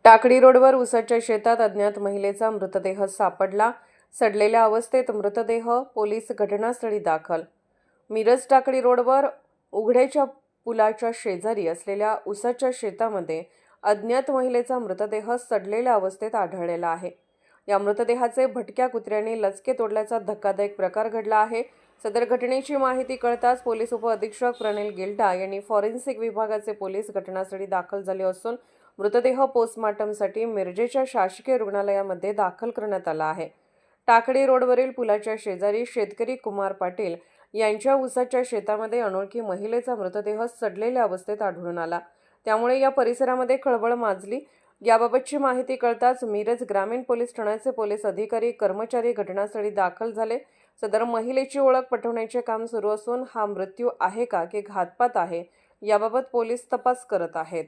टाकळी रोडवर उसाच्या शेतात अज्ञात महिलेचा मृतदेह सापडला. सडलेल्या अवस्थेत मृतदेह, पोलीस घटनास्थळी दाखल. मिरज टाकळी रोडवर उघड्याच्या पुलाच्या शेजारी असलेल्या उसाच्या शेतामध्ये अज्ञात महिलेचा मृतदेह सडलेल्या अवस्थेत आढळलेला आहे. या मृतदेहाचे भटक्या कुत्र्याने लचके तोडल्याचा धक्कादायक प्रकार घडला आहे. सदर घटनेची माहिती कळताच पोलीस उपअधीक्षक प्रणिल गिल्डा यांनी फॉरेन्सिक विभागाचे पोलीस घटनास्थळी दाखल झाले असून मृतदेह पोस्टमार्टमसाठी मिरजेच्या शासकीय रुग्णालयामध्ये दाखल करण्यात आला आहे. टाकळी रोडवरील पुलाच्या शेजारी शेतकरी कुमार पाटील यांच्या उसाच्या शेतामध्ये अनोळखी महिलेचा मृतदेह सडलेल्या अवस्थेत आढळून आला. त्यामुळे या परिसरामध्ये खळबळ माजली. याबाबतची माहिती कळताच मिरज ग्रामीण पोलीस ठाण्याचे पोलीस अधिकारी कर्मचारी घटनास्थळी दाखल झाले. सदर महिलेची ओळख पटवण्याचे काम सुरू असून हा मृत्यू आहे का की घातपात आहे याबाबत पोलीस तपास करत आहेत.